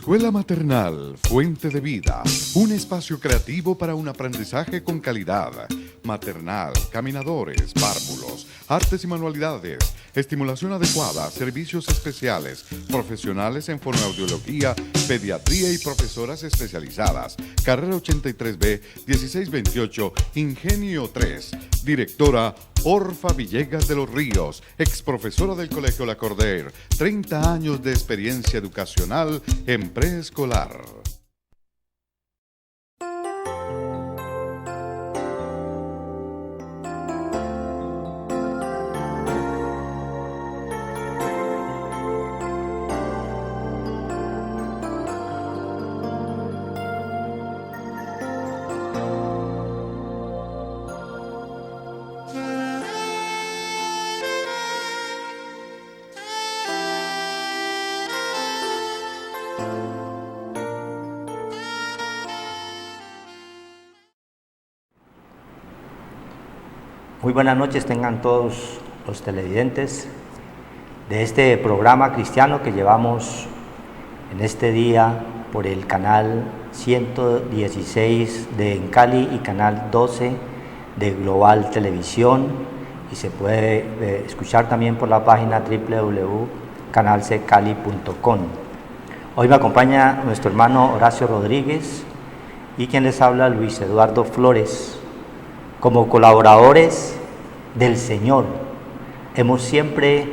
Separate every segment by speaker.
Speaker 1: Escuela Maternal Fuente de Vida, un espacio creativo para un aprendizaje con calidad. Maternal, caminadores, párvulos, artes y manualidades, estimulación adecuada, servicios especiales, profesionales en fonoaudiología, pediatría y profesoras especializadas. Carrera 83B, 1628, Ingenio 3. Directora Orfa Villegas de los Ríos, ex profesora del Colegio La Corder, 30 años de experiencia educacional en preescolar.
Speaker 2: Muy buenas noches tengan todos los televidentes de este programa cristiano que llevamos en este día por el canal 116 de Encali y canal 12 de Global Televisión, y se puede escuchar también por la página www.canalccali.com. Hoy me acompaña nuestro hermano Horacio Rodríguez y quien les habla, Luis Eduardo Flores. Como colaboradores del Señor, hemos siempre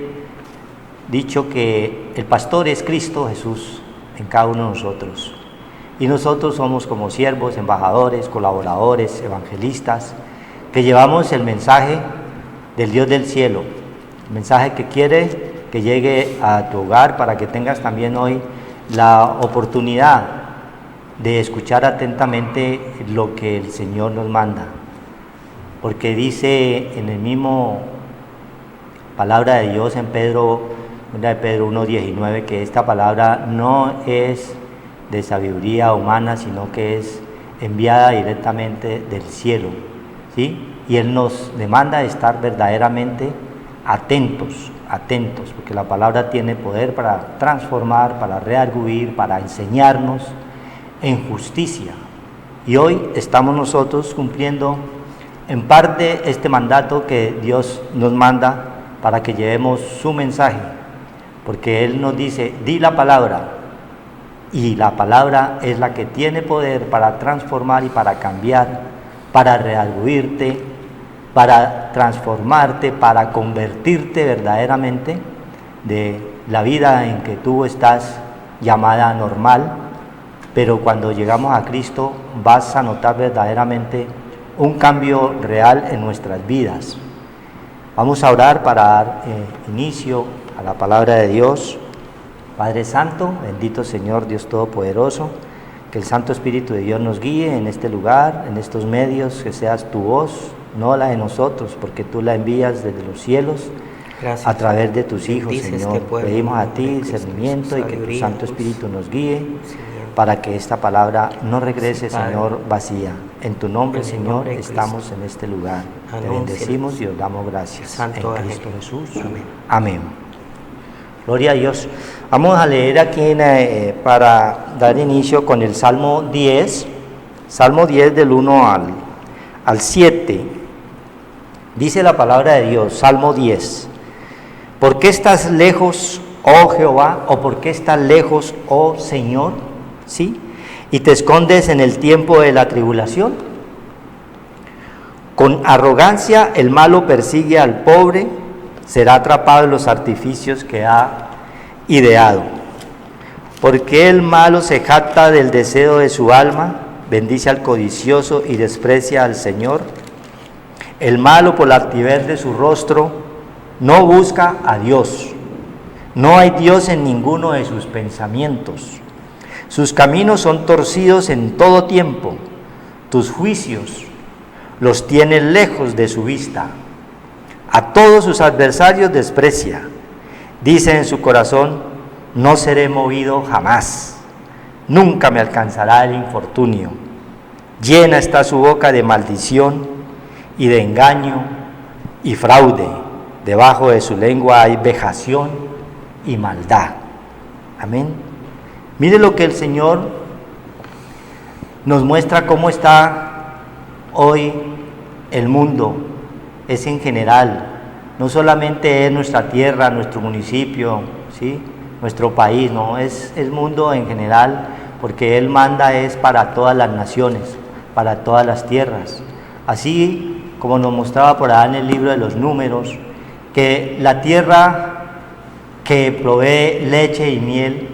Speaker 2: dicho que el pastor es Cristo Jesús en cada uno de nosotros, y nosotros somos como siervos, embajadores, colaboradores, evangelistas, que llevamos el mensaje del Dios del cielo, el mensaje que quiere que llegue a tu hogar, para que tengas también hoy la oportunidad de escuchar atentamente lo que el Señor nos manda. Porque dice en el mismo palabra de Dios en Pedro 1:19 que esta palabra no es de sabiduría humana, sino que es enviada directamente del cielo, ¿sí? Y Él nos demanda estar verdaderamente atentos, porque la palabra tiene poder para transformar, para redarguir, para enseñarnos en justicia. Y hoy estamos nosotros cumpliendo en parte este mandato que Dios nos manda para que llevemos su mensaje, porque Él nos dice: di la palabra, y la palabra es la que tiene poder para transformar y para cambiar, para redarguirte, para transformarte, para convertirte verdaderamente de la vida en que tú estás llamada normal. Pero cuando llegamos a Cristo vas a notar verdaderamente un cambio real en nuestras vidas. Vamos a orar para dar inicio a la palabra de Dios. Padre Santo, bendito Señor Dios Todopoderoso, que el Santo Espíritu de Dios nos guíe en este lugar, en estos medios, que seas tu voz, no la de nosotros, porque tú la envías desde los cielos. Gracias, a través de tus hijos, Señor. Pedimos a ti discernimiento y que tu Santo Espíritu nos guíe, para que esta palabra no regrese, Señor, vacía. En tu nombre, Señor, estamos en este lugar. Te bendecimos y os damos gracias. En Cristo Jesús. Amén. Gloria a Dios. Vamos a leer aquí para dar inicio con el Salmo 10. Salmo 10 del 1 al 7. Dice la palabra de Dios, Salmo 10. ¿Por qué estás lejos, oh Jehová? ¿O por qué estás lejos, oh Señor? ¿Sí? ¿Y te escondes en el tiempo de la tribulación? Con arrogancia el malo persigue al pobre, será atrapado en los artificios que ha ideado. Porque el malo se jacta del deseo de su alma, bendice al codicioso y desprecia al Señor. El malo, por la altivez de su rostro, no busca a Dios. No hay Dios en ninguno de sus pensamientos. Sus caminos son torcidos en todo tiempo. Tus juicios los tiene lejos de su vista. A todos sus adversarios desprecia. Dice en su corazón: no seré movido jamás. Nunca me alcanzará el infortunio. Llena está su boca de maldición y de engaño y fraude. Debajo de su lengua hay vejación y maldad. Amén. Mire lo que el Señor nos muestra cómo está hoy el mundo, es en general, no solamente es nuestra tierra, nuestro municipio, ¿sí?, nuestro país, no, es el mundo en general, porque Él manda es para todas las naciones, para todas las tierras. Así como nos mostraba por allá en el libro de los Números, que la tierra que provee leche y miel,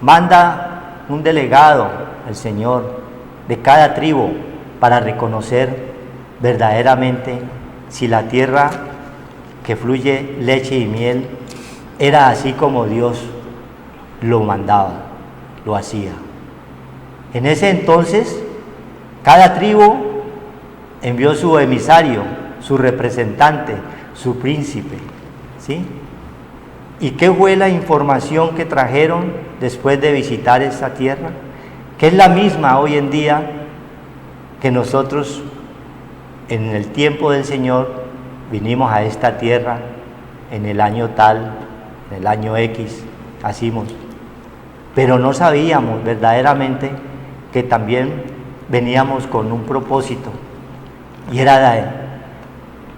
Speaker 2: manda un delegado, el Señor, de cada tribu, para reconocer verdaderamente si la tierra que fluye leche y miel era así como Dios lo mandaba, lo hacía. En ese entonces, cada tribu envió su emisario, su representante, su príncipe, ¿sí? ¿Y qué fue la información que trajeron después de visitar esta tierra? Que es la misma hoy en día que nosotros en el tiempo del Señor vinimos a esta tierra en el año tal, en el año X, hacimos. Pero no sabíamos verdaderamente que también veníamos con un propósito, y era de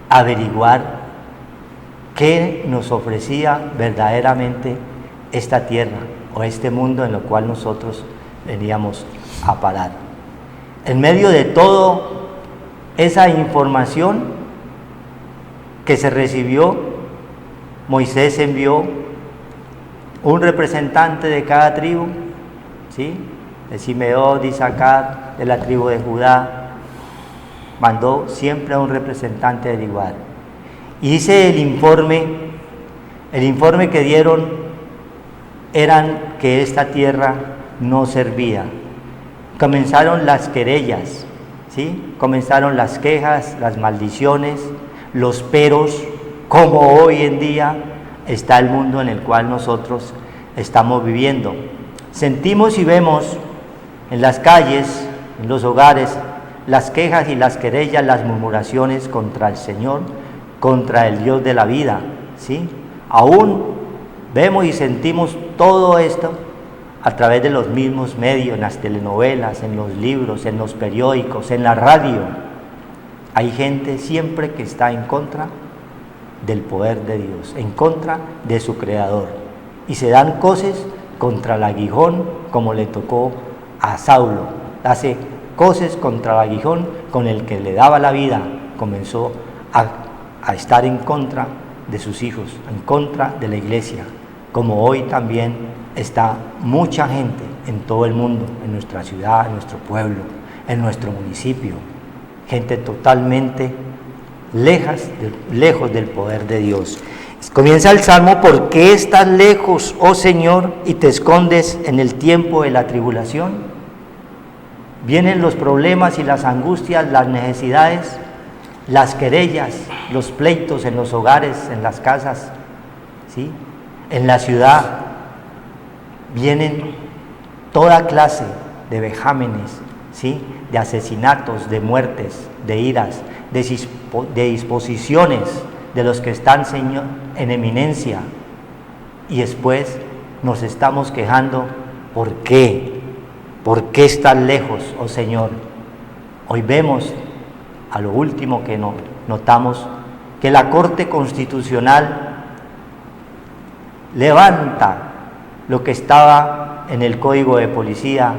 Speaker 2: averiguar qué nos ofrecía verdaderamente esta tierra o este mundo en el cual nosotros veníamos a parar. En medio de toda esa información que se recibió, Moisés envió un representante de cada tribu, ¿sí?, de Simeón, de Isaacar, de la tribu de Judá. Mandó siempre a un representante a averiguar. Y dice el informe que dieron eran que esta tierra no servía. Comenzaron las querellas, ¿sí? Comenzaron las quejas, las maldiciones, los peros, como hoy en día está el mundo en el cual nosotros estamos viviendo. Sentimos y vemos en las calles, en los hogares, las quejas y las querellas, las murmuraciones contra el Señor, contra el Dios de la vida, ¿sí? Aún vemos y sentimos todo esto a través de los mismos medios, en las telenovelas, en los libros, en los periódicos, en la radio. Hay gente siempre que está en contra del poder de Dios, en contra de su Creador. Y se dan cosas contra el aguijón, como le tocó a Saulo. Hace cosas contra el aguijón con el que le daba la vida. Comenzó a estar en contra de sus hijos, en contra de la iglesia, como hoy también está mucha gente en todo el mundo, en nuestra ciudad, en nuestro pueblo, en nuestro municipio, gente totalmente lejos del poder de Dios. Comienza el Salmo: ¿por qué estás lejos, oh Señor, y te escondes en el tiempo de la tribulación? Vienen los problemas y las angustias, las necesidades, las querellas, los pleitos en los hogares, en las casas, ¿sí?, en la ciudad. Vienen toda clase de vejámenes, ¿sí?, de asesinatos, de muertes, de iras, de disposiciones de los que están, Señor, en eminencia. Y después nos estamos quejando: ¿por qué? ¿Por qué estás lejos, oh Señor? Hoy vemos, a lo último que notamos, que la Corte Constitucional levanta lo que estaba en el Código de Policía,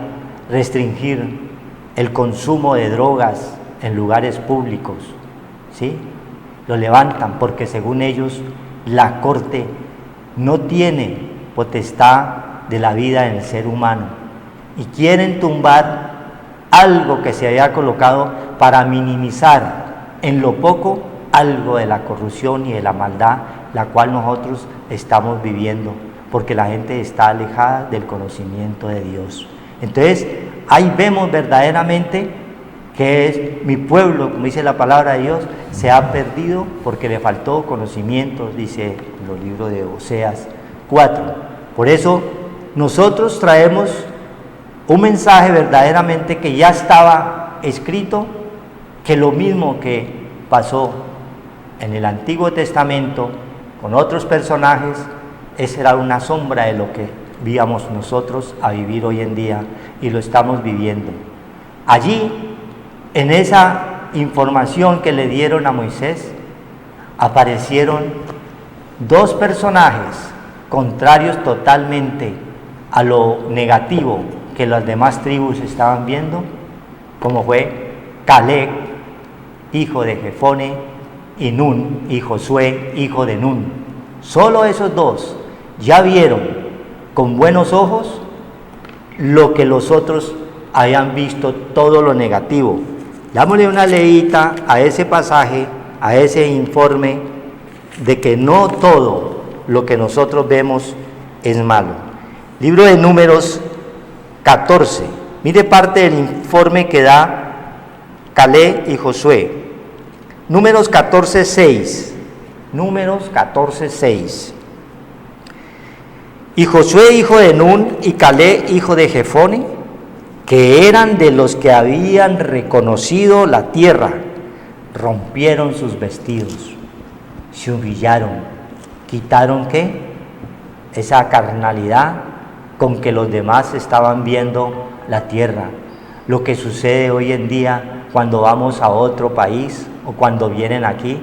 Speaker 2: restringir el consumo de drogas en lugares públicos, ¿sí? Lo levantan porque según ellos la Corte no tiene potestad de la vida en el ser humano, y quieren tumbar algo que se había colocado para minimizar en lo poco algo de la corrupción y de la maldad, la cual nosotros estamos viviendo, porque la gente está alejada del conocimiento de Dios. Entonces, ahí vemos verdaderamente que es mi pueblo, como dice la palabra de Dios, se ha perdido porque le faltó conocimiento, dice en los libros de Oseas 4. Por eso nosotros traemos un mensaje verdaderamente que ya estaba escrito, que lo mismo que pasó en el Antiguo Testamento con otros personajes, esa era una sombra de lo que víamos nosotros a vivir hoy en día y lo estamos viviendo. Allí, en esa información que le dieron a Moisés, aparecieron dos personajes contrarios totalmente a lo negativo que las demás tribus estaban viendo, como fue Caleb, hijo de Jefone, y Nun, y Josué, hijo de Nun. Solo esos dos ya vieron con buenos ojos lo que los otros habían visto, todo lo negativo. Dámosle una leída a ese pasaje, a ese informe de que no todo lo que nosotros vemos es malo. Libro de Números 14. Mire parte del informe que da Caleb y Josué. Números 14:6. Números 14:6. Y Josué, hijo de Nun, y Caleb, hijo de Jefone, que eran de los que habían reconocido la tierra, rompieron sus vestidos, se humillaron, quitaron ¿qué? Esa carnalidad con que los demás estaban viendo la tierra. Lo que sucede hoy en día cuando vamos a otro país o cuando vienen aquí,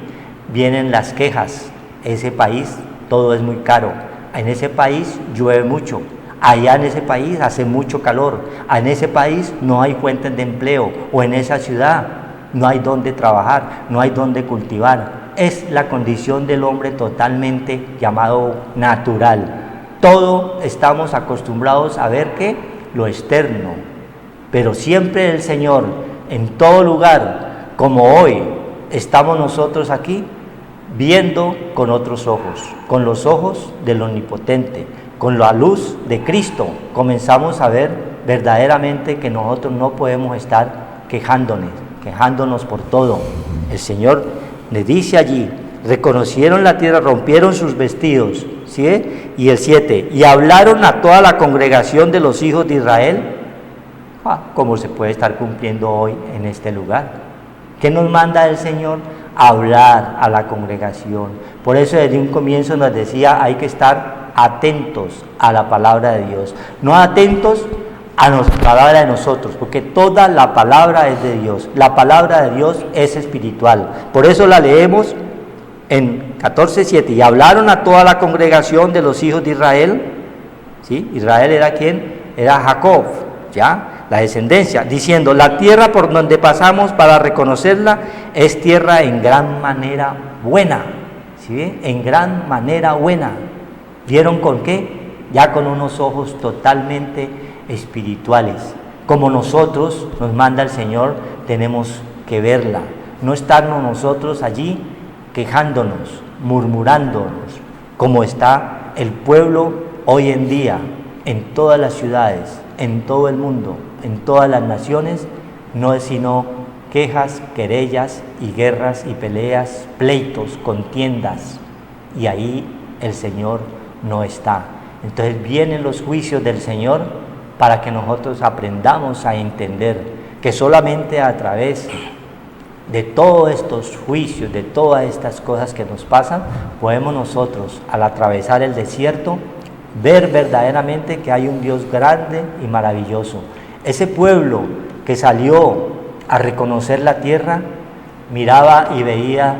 Speaker 2: vienen las quejas. Ese país todo es muy caro, en ese país llueve mucho, allá en ese país hace mucho calor, en ese país no hay fuentes de empleo, o en esa ciudad no hay donde trabajar, no hay donde cultivar. Es la condición del hombre totalmente llamado natural. Todo estamos acostumbrados a ver que lo externo, pero siempre el Señor, en todo lugar, como hoy estamos nosotros aquí, viendo con otros ojos, con los ojos del Omnipotente, con la luz de Cristo, comenzamos a ver verdaderamente que nosotros no podemos estar quejándonos por todo. El Señor le dice allí, reconocieron la tierra, rompieron sus vestidos, ¿sí? Y el 7, y hablaron a toda la congregación de los hijos de Israel, como se puede estar cumpliendo hoy en este lugar. ¿Qué nos manda el Señor? Hablar a la congregación. Por eso desde un comienzo nos decía, hay que estar atentos a la palabra de Dios, no atentos a la palabra de nosotros, porque toda la palabra es de Dios, la palabra de Dios es espiritual. Por eso la leemos en 14:7, y hablaron a toda la congregación de los hijos de Israel, ¿sí? Israel era ¿quién? Era Jacob, ¿ya? La descendencia, diciendo, la tierra por donde pasamos para reconocerla es tierra en gran manera buena, ¿sí? En gran manera buena. ¿Vieron con qué? Ya con unos ojos totalmente espirituales. Como nosotros nos manda el Señor, tenemos que verla, no estarnos nosotros allí quejándonos, murmurándonos, como está el pueblo hoy en día, en todas las ciudades, en todo el mundo, en todas las naciones, no es sino quejas, querellas y guerras y peleas, pleitos, contiendas, y ahí el Señor no está. Entonces vienen los juicios del Señor para que nosotros aprendamos a entender que solamente a través de todos estos juicios, de todas estas cosas que nos pasan, podemos nosotros, al atravesar el desierto, ver verdaderamente que hay un Dios grande y maravilloso. Ese pueblo que salió a reconocer la tierra, miraba y veía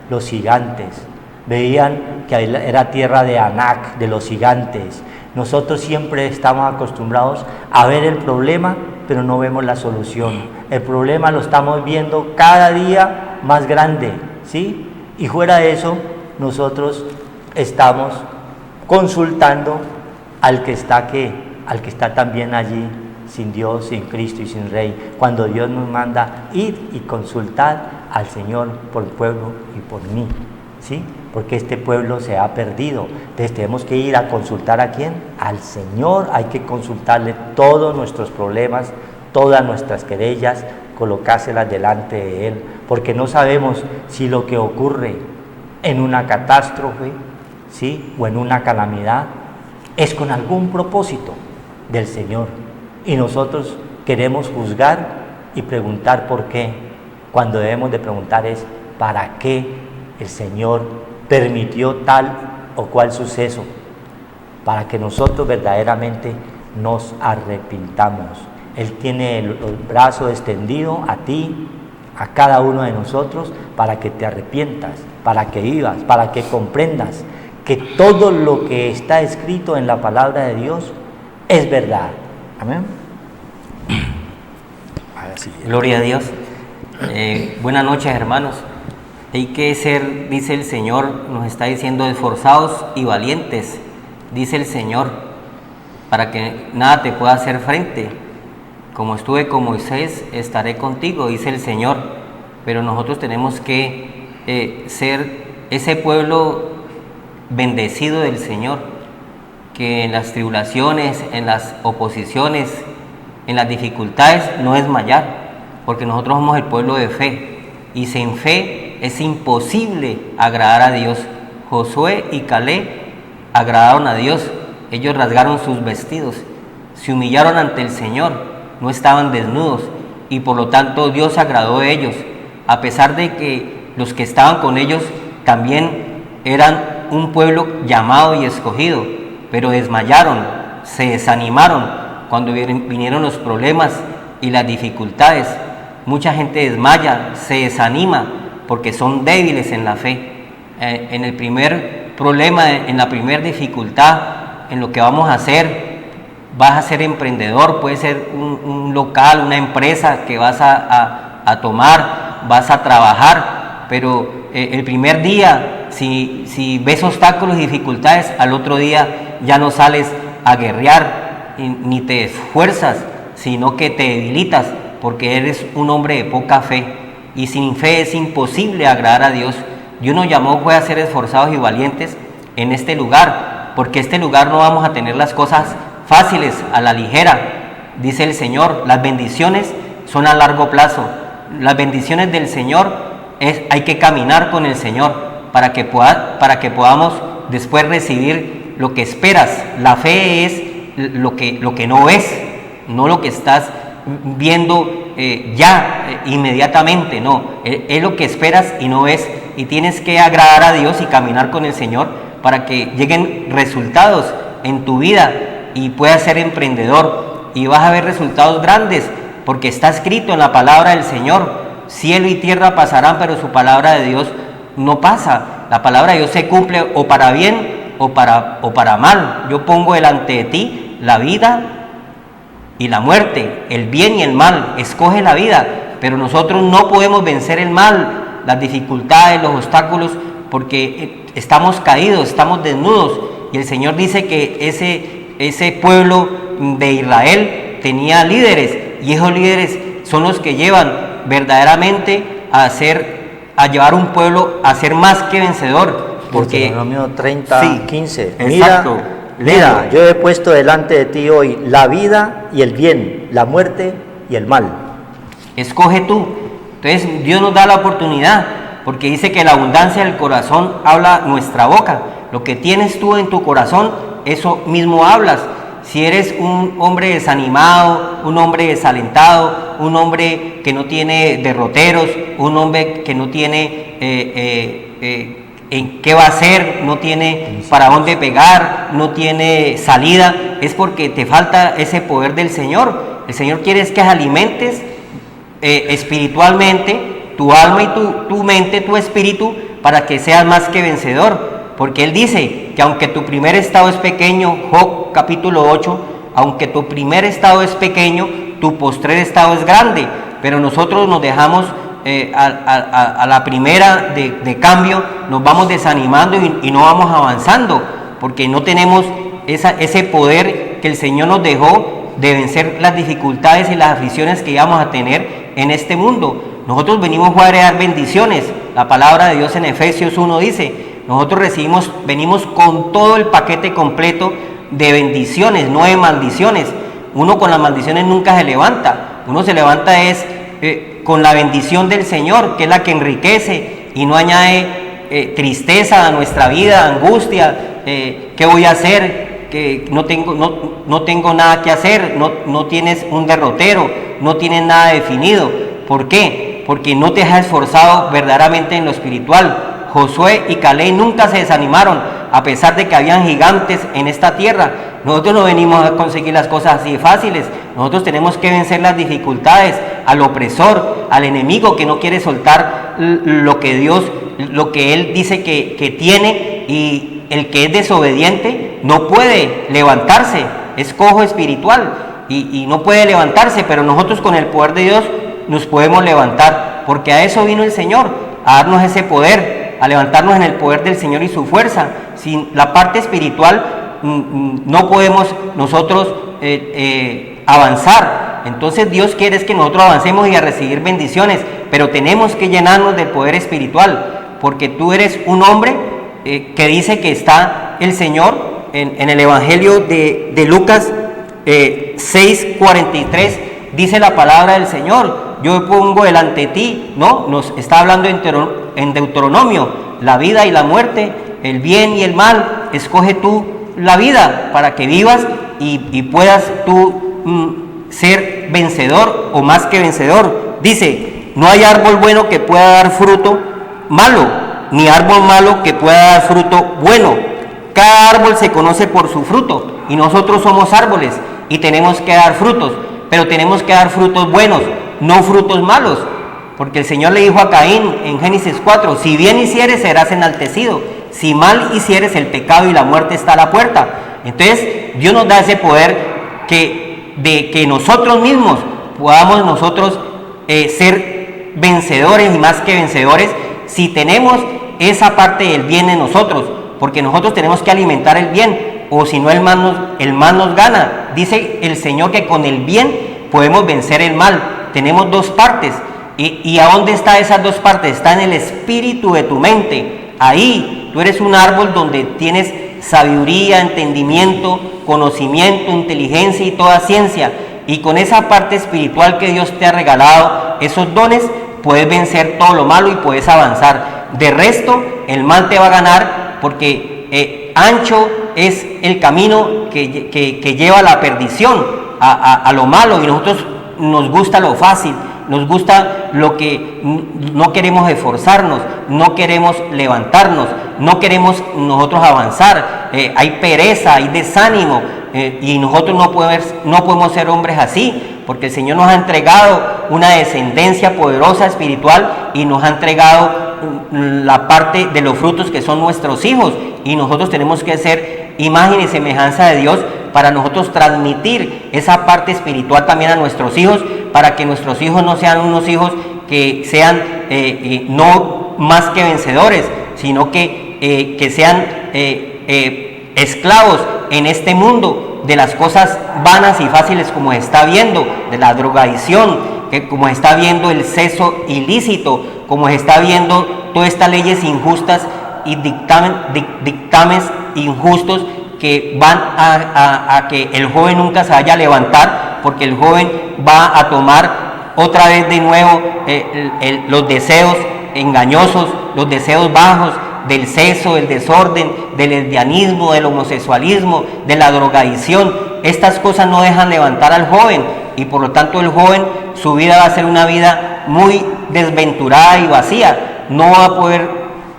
Speaker 2: los gigantes, veían que era tierra de Anac, de los gigantes. Nosotros siempre estamos acostumbrados a ver el problema, pero no vemos la solución. El problema lo estamos viendo cada día más grande, ¿sí? Y fuera de eso, nosotros estamos consultando al que está también allí, sin Dios, sin Cristo y sin Rey. Cuando Dios nos manda ir y consultar al Señor por el pueblo y por mí, ¿sí? Porque este pueblo se ha perdido. Entonces tenemos que ir a consultar ¿a quién? Al Señor. Hay que consultarle todos nuestros problemas, todas nuestras querellas, colocárselas delante de Él, porque no sabemos si lo que ocurre en una catástrofe, ¿sí?, o en una calamidad es con algún propósito del Señor, y nosotros queremos juzgar y preguntar por qué, cuando debemos de preguntar es ¿para qué el Señor permitió tal o cual suceso? para que nosotros verdaderamente nos arrepintamos. Él tiene el brazo extendido a ti, a cada uno de nosotros, para que te arrepientas, para que vivas, para que comprendas que todo lo que está escrito en la palabra de Dios es verdad. Amén.
Speaker 3: Gloria a Dios. Buenas noches, hermanos. Hay que ser, dice el Señor, nos está diciendo, esforzados y valientes, dice el Señor, para que nada te pueda hacer frente. Como estuve con Moisés, estaré contigo, dice el Señor. Pero nosotros tenemos que ser ese pueblo bendecido del Señor, que en las tribulaciones, en las oposiciones, en las dificultades no desmayar, porque nosotros somos el pueblo de fe, y sin fe es imposible agradar a Dios. Josué y Caleb agradaron a Dios, ellos rasgaron sus vestidos, se humillaron ante el Señor, no estaban desnudos, y por lo tanto Dios se agradó de ellos, a pesar de que los que estaban con ellos también eran un pueblo llamado y escogido, pero desmayaron, se desanimaron cuando vinieron los problemas y las dificultades. Mucha gente desmaya, se desanima porque son débiles en la fe. En el primer problema, en la primera dificultad, en lo que vamos a hacer, vas a ser emprendedor, puede ser un local, una empresa que vas a tomar, vas a trabajar, pero el primer día, si ves obstáculos y dificultades, al otro día ya no sales a guerrear, ni te esfuerzas, sino que te debilitas, porque eres un hombre de poca fe, y sin fe es imposible agradar a Dios. Dios nos llamó fue a ser esforzados y valientes en este lugar, porque este lugar no vamos a tener las cosas fáciles a la ligera. Dice el Señor, las bendiciones son a largo plazo. Las bendiciones del Señor hay que caminar con el Señor para que podamos después recibir lo que esperas. La fe es lo que no ves, no lo que estás viendo inmediatamente, no, es lo que esperas y no ves, y tienes que agradar a Dios y caminar con el Señor para que lleguen resultados en tu vida y puedas ser emprendedor y vas a ver resultados grandes, porque está escrito en la palabra del Señor: cielo y tierra pasarán, pero su palabra de Dios no pasa. La palabra de Dios se cumple o para bien o para mal. Yo pongo delante de ti la vida y la muerte, el bien y el mal. Escoge la vida, pero nosotros no podemos vencer el mal, las dificultades, los obstáculos, porque estamos caídos, estamos desnudos, y el Señor dice que ese pueblo de Israel tenía líderes, y esos líderes son los que llevan verdaderamente a llevar un pueblo a ser más que vencedor, porque
Speaker 2: Deuteronomio 30,
Speaker 3: sí,
Speaker 2: 15.
Speaker 3: Exacto.
Speaker 2: Mira, yo he puesto delante de ti hoy la vida y el bien, la muerte y el mal.
Speaker 3: Escoge tú. Entonces Dios nos da la oportunidad, porque dice que la abundancia del corazón habla nuestra boca. Lo que tienes tú en tu corazón, eso mismo hablas. Si eres un hombre desanimado, un hombre desalentado, un hombre que no tiene derroteros, un hombre que no tiene en qué va a hacer, no tiene para dónde pegar, no tiene salida, es porque te falta ese poder del Señor. El Señor quiere es que alimentes espiritualmente tu alma y tu mente, tu espíritu, para que seas más que vencedor, porque Él dice que aunque tu primer estado es pequeño, Job capítulo 8, aunque tu primer estado es pequeño, tu postrer estado es grande, pero nosotros nos dejamos a la primera de cambio, nos vamos desanimando y no vamos avanzando, porque no tenemos ese poder que el Señor nos dejó de vencer las dificultades y las aflicciones que íbamos a tener en este mundo. Nosotros venimos a heredar bendiciones. La palabra de Dios en Efesios 1 dice, nosotros venimos con todo el paquete completo de bendiciones, no de maldiciones. Uno con las maldiciones nunca se levanta, uno se levanta con la bendición del Señor, que es la que enriquece y no añade tristeza a nuestra vida, angustia. ¿Qué voy a hacer? Que no tengo nada que hacer, no tienes un derrotero, no tienes nada definido. ¿Por qué? Porque no te has esforzado verdaderamente en lo espiritual. Josué y Caleb nunca se desanimaron, a pesar de que habían gigantes en esta tierra. Nosotros no venimos a conseguir las cosas así fáciles. Nosotros tenemos que vencer las dificultades, al opresor, al enemigo que no quiere soltar lo que Él dice que tiene, y el que es desobediente no puede levantarse, es cojo espiritual y no puede levantarse, pero nosotros con el poder de Dios nos podemos levantar, porque a eso vino el Señor, a darnos ese poder, a levantarnos en el poder del Señor y su fuerza. Sin la parte espiritual no podemos nosotros avanzar. Entonces Dios quiere es que nosotros avancemos y a recibir bendiciones, pero tenemos que llenarnos del poder espiritual, porque tú eres un hombre que dice que está el Señor en el Evangelio de Lucas 6:43, dice la palabra del Señor: yo pongo delante de ti, ¿no? Nos está hablando en Deuteronomio, la vida y la muerte, el bien y el mal, escoge tú la vida para que vivas y puedas tú ser vencedor o más que vencedor. Dice: no hay árbol bueno que pueda dar fruto malo, ni árbol malo que pueda dar fruto bueno. Cada árbol se conoce por su fruto, y nosotros somos árboles y tenemos que dar frutos, pero tenemos que dar frutos buenos, no frutos malos, porque el Señor le dijo a Caín en Génesis 4: si bien hicieres serás enaltecido, si mal hicieres el pecado y la muerte está a la puerta. Entonces Dios nos da ese poder de que nosotros mismos podamos nosotros ser vencedores y más que vencedores, si tenemos esa parte del bien en nosotros, porque nosotros tenemos que alimentar el bien, o si no el mal nos gana. Dice el Señor que con el bien podemos vencer el mal. Tenemos dos partes. ¿Y a dónde están esas dos partes? Está en el espíritu de tu mente. Ahí tú eres un árbol donde tienes sabiduría, entendimiento, conocimiento, inteligencia y toda ciencia. Y con esa parte espiritual que Dios te ha regalado, esos dones, puedes vencer todo lo malo y puedes avanzar. De resto, el mal te va a ganar, porque ancho es el camino que lleva a la perdición, a lo malo, y nosotros nos gusta lo fácil, nos gusta lo que no queremos esforzarnos, no queremos levantarnos, no queremos nosotros avanzar, hay pereza, hay desánimo, y nosotros no podemos ser hombres así, porque el Señor nos ha entregado una descendencia poderosa espiritual y nos ha entregado la parte de los frutos que son nuestros hijos, y nosotros tenemos que ser imagen y semejanza de Dios para nosotros transmitir esa parte espiritual también a nuestros hijos, para que nuestros hijos no sean unos hijos que sean no más que vencedores, sino que sean esclavos en este mundo de las cosas vanas y fáciles, como está viendo, de la drogadicción, como está viendo el sexo ilícito, como está viendo todas estas leyes injustas y dictámenes injustos que van a que el joven nunca se vaya a levantar, porque el joven va a tomar otra vez de nuevo los deseos engañosos, los deseos bajos del sexo, del desorden, del lesbianismo, del homosexualismo, de la drogadicción. Estas cosas no dejan levantar al joven, y por lo tanto el joven, su vida va a ser una vida muy desventurada y vacía. No va a poder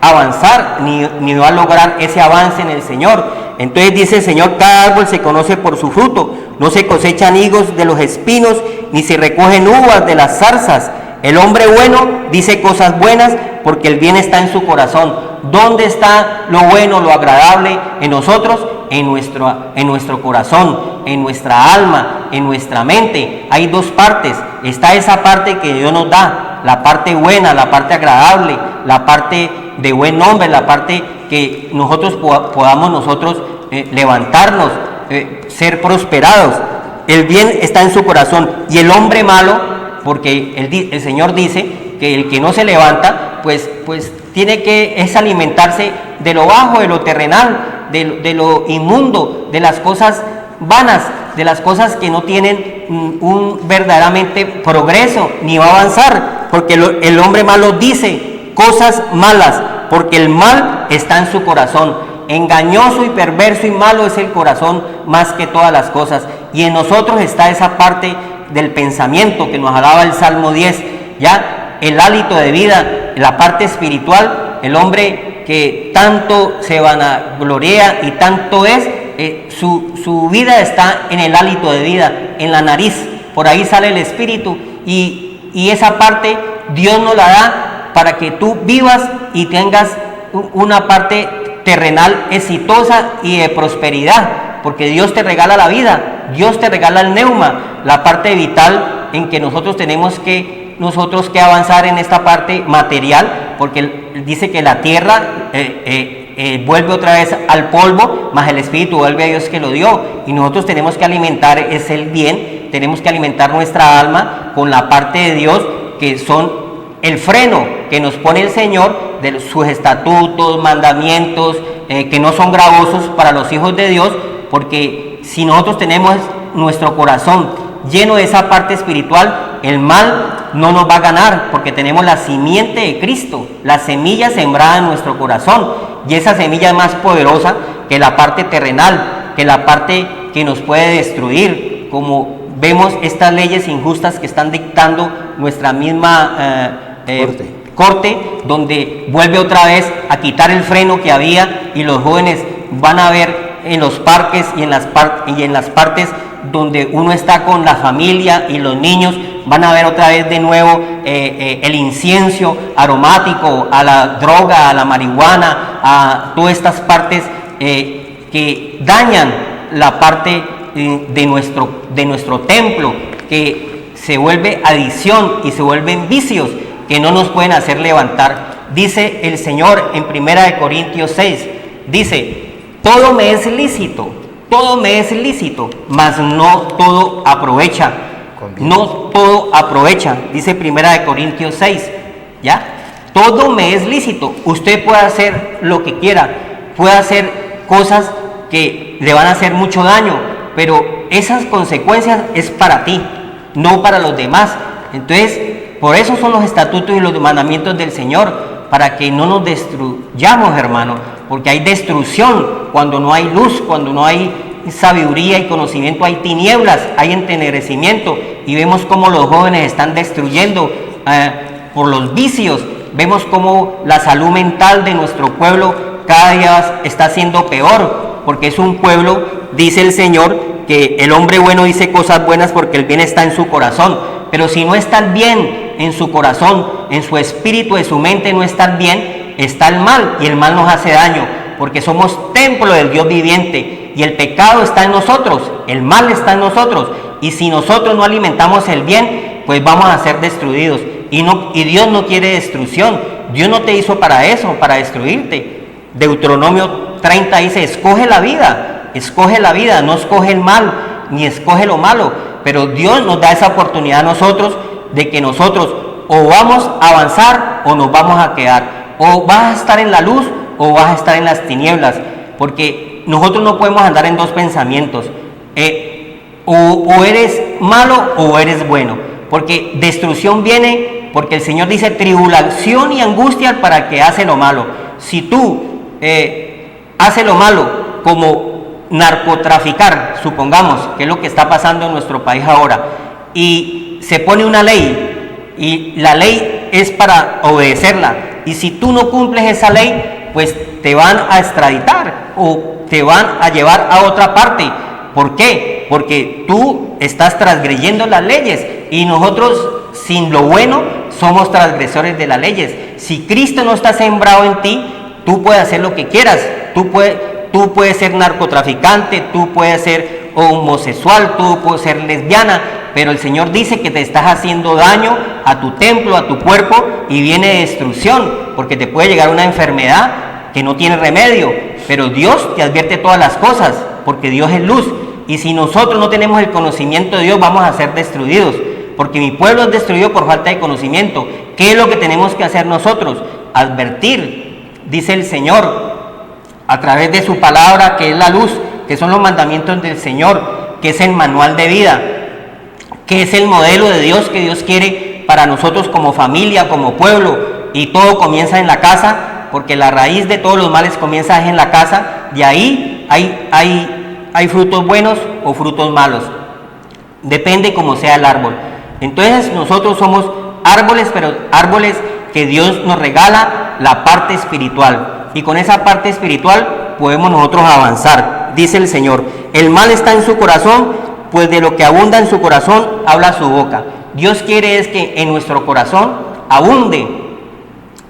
Speaker 3: avanzar ni va a lograr ese avance en el Señor. Entonces dice el Señor: cada árbol se conoce por su fruto, no se cosechan higos de los espinos, ni se recogen uvas de las zarzas. El hombre bueno dice cosas buenas, porque el bien está en su corazón. ¿Dónde está lo bueno, lo agradable en nosotros? En nuestro corazón, en nuestra alma, en nuestra mente. Hay dos partes. Está esa parte que Dios nos da, la parte buena, la parte agradable, la parte de buen nombre, la parte que nosotros podamos nosotros levantarnos, ser prosperados. El bien está en su corazón. Y el hombre malo, porque el Señor dice que el que no se levanta, pues tiene que alimentarse de lo bajo, de lo terrenal, de lo inmundo, de las cosas vanas, de las cosas que no tienen un verdaderamente progreso, ni va a avanzar, porque el hombre malo dice cosas malas, porque el mal está en su corazón. Engañoso y perverso y malo es el corazón más que todas las cosas, y en nosotros está esa parte del pensamiento que nos hablaba el Salmo 10, ya el hálito de vida, la parte espiritual. El hombre que tanto se vanagloria y tanto su vida está en el hálito de vida, en la nariz, por ahí sale el espíritu, y esa parte Dios nos la da para que tú vivas y tengas una parte terrenal exitosa y de prosperidad, porque Dios te regala la vida, Dios te regala el neuma, la parte vital en que nosotros tenemos que avanzar en esta parte material, porque Él dice que la tierra vuelve otra vez al polvo, mas el espíritu vuelve a Dios que lo dio, y nosotros tenemos que alimentar es el bien, tenemos que alimentar nuestra alma con la parte de Dios, que son el freno que nos pone el Señor de sus estatutos, mandamientos, que no son gravosos para los hijos de Dios, porque si nosotros tenemos nuestro corazón lleno de esa parte espiritual, el mal no nos va a ganar, porque tenemos la simiente de Cristo, la semilla sembrada en nuestro corazón, y esa semilla es más poderosa que la parte terrenal, que la parte que nos puede destruir, como vemos estas leyes injustas que están dictando nuestra misma corte, donde vuelve otra vez a quitar el freno que había, y los jóvenes van a ver en los parques y en las partes donde uno está con la familia y los niños, van a ver otra vez de nuevo el incienso aromático, a la droga, a la marihuana, a todas estas partes que dañan la parte de nuestro templo, que se vuelve adicción y se vuelven vicios que no nos pueden hacer levantar. Dice el Señor en 1 Corintios 6, dice: todo me es lícito, mas no todo aprovecha. No todo aprovecha, dice 1 Corintios 6, ¿ya? Todo me es lícito. Usted puede hacer lo que quiera, puede hacer cosas que le van a hacer mucho daño, pero esas consecuencias es para ti, no para los demás. Entonces, por eso son los estatutos y los mandamientos del Señor, para que no nos destruyamos, hermano, porque hay destrucción cuando no hay luz, cuando no hay sabiduría y conocimiento, hay tinieblas, hay entenebrecimiento, y vemos cómo los jóvenes están destruyendo por los vicios. Vemos cómo la salud mental de nuestro pueblo cada día está siendo peor, porque es un pueblo, dice el Señor, que el hombre bueno dice cosas buenas porque el bien está en su corazón, pero si no está el bien en su corazón, en su espíritu, en su mente no está el bien, está el mal, y el mal nos hace daño, porque somos templo del Dios viviente, y el pecado está en nosotros, el mal está en nosotros, y si nosotros no alimentamos el bien, pues vamos a ser destruidos, y Dios no quiere destrucción. Dios no te hizo para eso, para destruirte. Deuteronomio 30 dice: escoge la vida, no escoge el mal, ni escoge lo malo, pero Dios nos da esa oportunidad a nosotros, de que nosotros o vamos a avanzar o nos vamos a quedar, o vas a estar en la luz o vas a estar en las tinieblas, porque nosotros no podemos andar en dos pensamientos, o eres malo o eres bueno, porque destrucción viene, porque el Señor dice tribulación y angustia para el que hace lo malo. Si tú haces lo malo, como narcotraficar, supongamos, que es lo que está pasando en nuestro país ahora, y se pone una ley, y la ley es para obedecerla, y si tú no cumples esa ley, pues te van a extraditar o te van a llevar a otra parte. ¿Por qué? Porque tú estás transgrediendo las leyes, y nosotros, sin lo bueno, somos transgresores de las leyes. Si Cristo no está sembrado en ti, tú puedes hacer lo que quieras, tú puedes ser narcotraficante, tú puedes ser homosexual, tú puedes ser lesbiana, pero el Señor dice que te estás haciendo daño a tu templo, a tu cuerpo, y viene destrucción, porque te puede llegar una enfermedad que no tiene remedio, pero Dios te advierte todas las cosas, porque Dios es luz, y si nosotros no tenemos el conocimiento de Dios, vamos a ser destruidos, porque mi pueblo es destruido por falta de conocimiento. ¿Qué es lo que tenemos que hacer nosotros? Advertir, dice el Señor, a través de su palabra, que es la luz, que son los mandamientos del Señor, que es el manual de vida, que es el modelo de Dios que Dios quiere para nosotros como familia, como pueblo, y todo comienza en la casa, porque la raíz de todos los males comienza en la casa. De ahí hay frutos buenos o frutos malos, depende cómo sea el árbol. Entonces nosotros somos árboles, pero árboles que Dios nos regala la parte espiritual. y con esa parte espiritual podemos nosotros avanzar. Dice el Señor, el mal está en su corazón, pues de lo que abunda en su corazón habla su boca. Dios quiere es que en nuestro corazón abunde,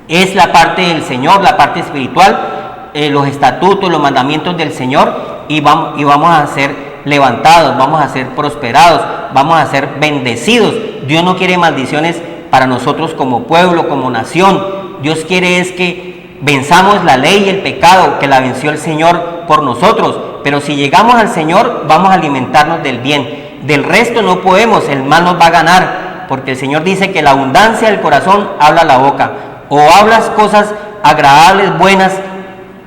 Speaker 3: es la parte del Señor, la parte espiritual, los estatutos, los mandamientos del Señor, y vamos a ser levantados, vamos a ser prosperados, vamos a ser bendecidos. Dios no quiere maldiciones para nosotros como pueblo, como nación. Dios quiere es que venzamos la ley y el pecado, que la venció el Señor por nosotros. Pero si llegamos al Señor, vamos a alimentarnos del bien. Del resto no podemos, el mal nos va a ganar, porque el Señor dice que la abundancia del corazón habla la boca. O hablas cosas agradables, buenas,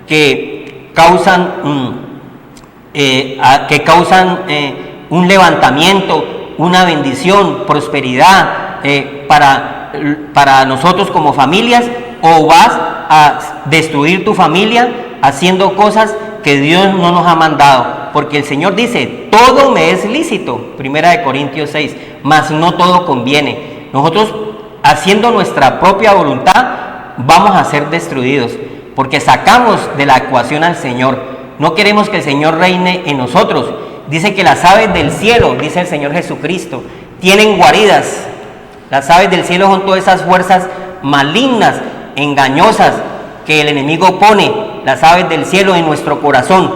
Speaker 3: que causan un levantamiento, una bendición, prosperidad para nosotros como familias, o vas a destruir tu familia haciendo cosas que Dios no nos ha mandado, porque el Señor dice, todo me es lícito, 1 Corintios 6, mas no todo conviene. Nosotros, haciendo nuestra propia voluntad, vamos a ser destruidos, porque sacamos de la ecuación al Señor. No queremos que el Señor reine en nosotros. Dice que las aves del cielo, dice el Señor Jesucristo, tienen guaridas. Las aves del cielo son todas esas fuerzas malignas, engañosas, que el enemigo pone, las aves del cielo en nuestro corazón.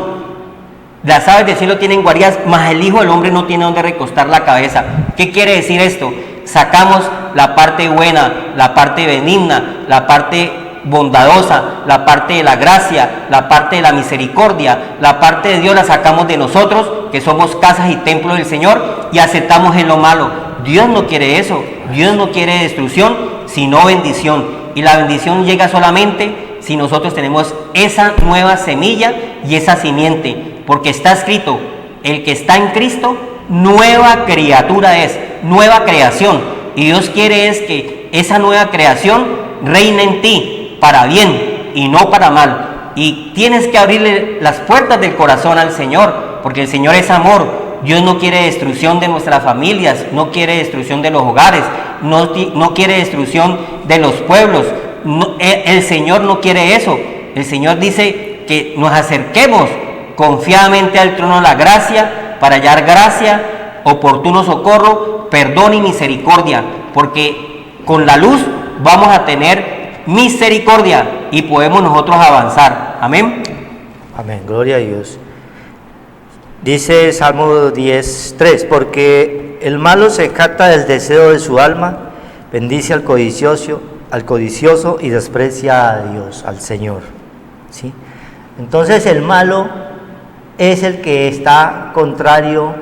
Speaker 3: Las aves del cielo tienen guaridas, mas el Hijo del Hombre no tiene donde recostar la cabeza. ¿Qué quiere decir esto? Sacamos la parte buena, la parte benigna, la parte bondadosa, la parte de la gracia, la parte de la misericordia, la parte de Dios la sacamos de nosotros, que somos casas y templos del Señor, y aceptamos en lo malo. Dios no quiere eso. Dios no quiere destrucción, sino bendición. Y la bendición llega solamente si nosotros tenemos esa nueva semilla y esa simiente, porque está escrito, el que está en Cristo, nueva criatura es, nueva creación, y Dios quiere es que esa nueva creación reine en ti, para bien y no para mal, y tienes que abrirle las puertas del corazón al Señor, porque el Señor es amor. Dios no quiere destrucción de nuestras familias, no quiere destrucción de los hogares, no quiere destrucción de los pueblos. No, el Señor no quiere eso. El Señor dice que nos acerquemos confiadamente al trono de la gracia para hallar gracia, oportuno socorro, perdón y misericordia, porque con la luz vamos a tener misericordia y podemos nosotros avanzar. Amén.
Speaker 2: Amén, gloria a Dios. Dice Salmo 10:3, porque el malo se jacta del deseo de su alma, bendice al codicioso y desprecia a Dios, al Señor. ¿Sí? Entonces el malo es el que está contrario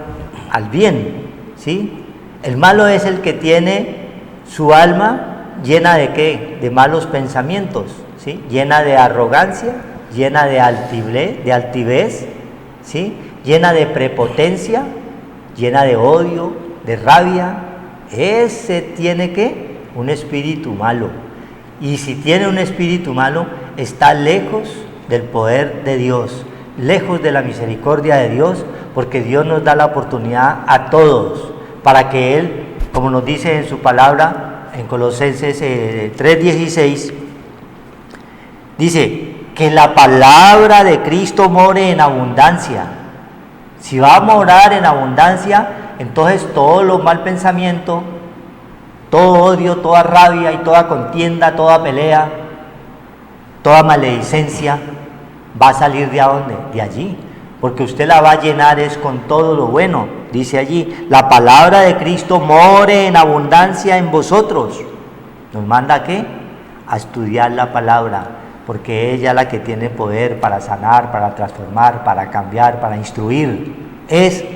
Speaker 2: al bien. ¿Sí? El malo es el que tiene su alma llena de ¿qué? De malos pensamientos, ¿sí? Llena de arrogancia, llena de altivez, ¿sí? Llena de prepotencia, llena de odio, de rabia. Ese tiene ¿qué? Un espíritu malo. Y si tiene un espíritu malo, está lejos del poder de Dios, lejos de la misericordia de Dios, porque Dios nos da la oportunidad a todos para que Él, como nos dice en su palabra en Colosenses 3:16, dice que la palabra de Cristo more en abundancia. Si va a morar en abundancia, entonces todo lo mal pensamiento, todo odio, toda rabia y toda contienda, toda pelea, toda maledicencia, va a salir ¿de dónde? De allí, porque usted la va a llenar es con todo lo bueno. Dice allí, la palabra de Cristo more en abundancia en vosotros. ¿Nos manda a qué? A estudiar la palabra, porque ella es la que tiene poder para sanar, para transformar, para cambiar, para instruir.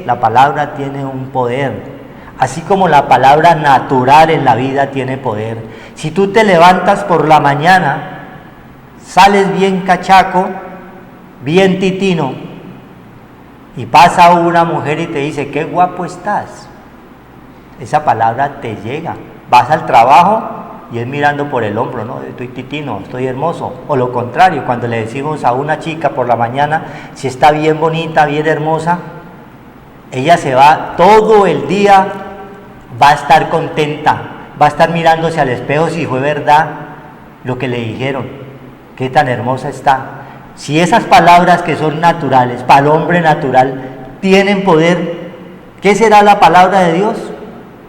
Speaker 2: La palabra tiene un poder, así como la palabra natural en la vida tiene poder. Si tú te levantas por la mañana, sales bien cachaco, bien titino, y pasa una mujer y te dice, qué guapo estás, esa palabra te llega. Vas al trabajo y es mirando por el hombro, no, estoy titino, estoy hermoso. O lo contrario, cuando le decimos a una chica por la mañana, si está bien bonita, bien hermosa, ella se va todo el día, va a estar contenta, va a estar mirándose al espejo si fue verdad lo que le dijeron, qué tan hermosa está. Si esas palabras que son naturales, para el hombre natural, tienen poder, ¿qué será la palabra de Dios?